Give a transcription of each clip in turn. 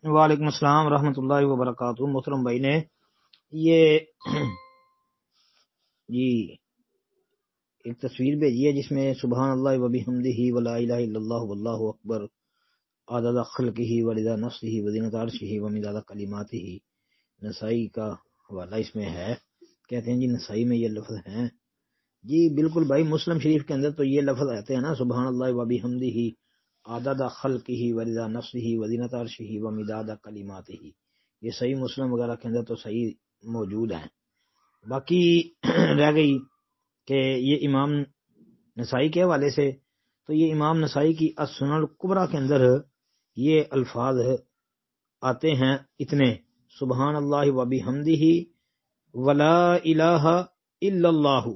وعلیکم السلام ورحمۃ اللہ وبرکاتہ۔ محترم بھائی نے یہ جی ایک تصویر بھیجی ہے جس میں سبحان اللہ وبحمدہ ولا الہ الا اللہ واللہ اکبر عدد خلقہ ورضا نفسہ وزنۃ عرشہ ومداد کلماتہ۔ نسائی کا حوالہ اس میں ہے، کہتے ہیں جی نسائی میں یہ لفظ ہیں۔ جی بالکل بھائی، مسلم شریف کے اندر تو یہ لفظ آتے ہیں نا، سبحان اللہ وبحمدہ عدد خلقہ ورضا نفسہ وزنۃ عرشہ ومداد کلماتہ۔ یہ صحیح مسلم وغیرہ کے اندر تو صحیح موجود ہیں۔ باقی رہ گئی کہ یہ امام نسائی کے حوالے سے، تو یہ امام نسائی کی السنن الکبریٰ کے اندر یہ الفاظ آتے ہیں اتنے: سبحان اللہ وبحمدہ ولا الہ الا اللہ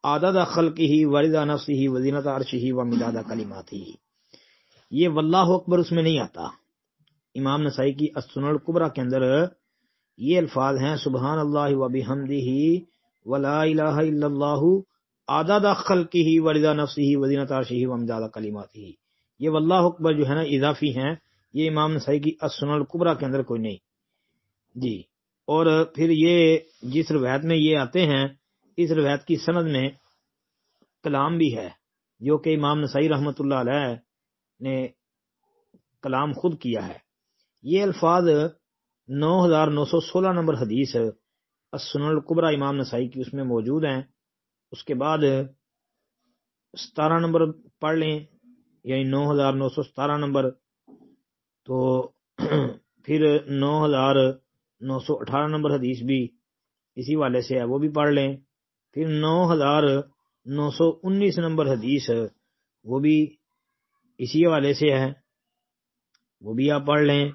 عدد خلقہ ورضا نفسہ وزنۃ عرشہ ومداد کلماتہ۔ یہ واللہ اکبر اس میں نہیں آتا۔ امام نسائی کی السنن الکبریٰ کے اندر یہ الفاظ ہیں: سبحان اللہ وبحمدہ ولا الہ الا اللہ عدد خلقہ ورضا نفسہ وزنۃ عرشہ ومداد کلماتہ۔ یہ واللہ اکبر جو ہے نا اضافی ہیں، یہ امام نسائی کی السنن الکبریٰ کے اندر کوئی نہیں جی۔ اور پھر یہ جس روایت میں یہ آتے ہیں، اس روایت کی سند میں کلام بھی ہے، جو کہ امام نسائی رحمۃ اللہ علیہ نے کلام خود کیا ہے۔ یہ الفاظ 9916 نمبر حدیث السنن الکبریٰ امام نسائی کی اس میں موجود ہیں۔ اس کے بعد 17 نمبر پڑھ لیں، یعنی 9917 نمبر، تو پھر 9918 نمبر حدیث بھی اسی والے سے ہے، وہ بھی پڑھ لیں۔ پھر 9919 نمبر حدیث وہ بھی اسی حوالے سے ہے، وہ بھی آپ پڑھ لیں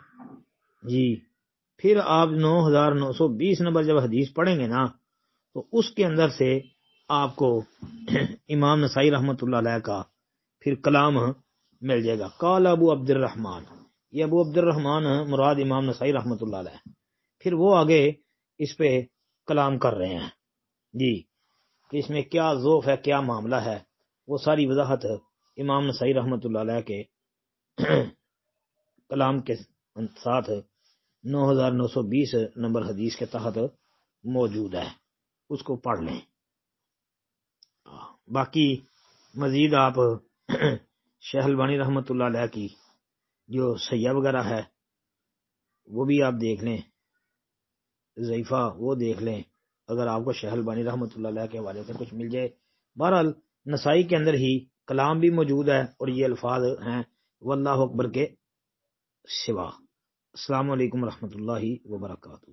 جی۔ پھر آپ 9920 نمبر جب حدیث پڑھیں گے نا، تو اس کے اندر سے آپ کو امام نسائی رحمۃ اللہ علیہ کا پھر کلام مل جائے گا۔ قال ابو عبد الرحمن، یہ ابو عبد الرحمن مراد امام نسائی رحمۃ اللہ علیہ۔ پھر وہ آگے اس پہ کلام کر رہے ہیں جی، کہ اس میں کیا ذوف ہے، کیا معاملہ ہے، وہ ساری وضاحت امام نسائی رحمۃ اللہ علیہ کے کلام کے ساتھ 9920 نمبر حدیث کے تحت موجود ہے، اس کو پڑھ لیں۔ باقی مزید آپ شیخ البانی رحمۃ اللہ علیہ کی جو سیہ وغیرہ ہے وہ بھی آپ دیکھ لیں، ضعیفہ وہ دیکھ لیں، اگر آپ کو شیخ البانی رحمۃ اللہ علیہ کے حوالے سے کچھ مل جائے۔ بہرحال نسائی کے اندر ہی کلام بھی موجود ہے، اور یہ الفاظ ہیں واللہ اکبر کے سوا۔ السلام علیکم ورحمۃ اللہ وبرکاتہ۔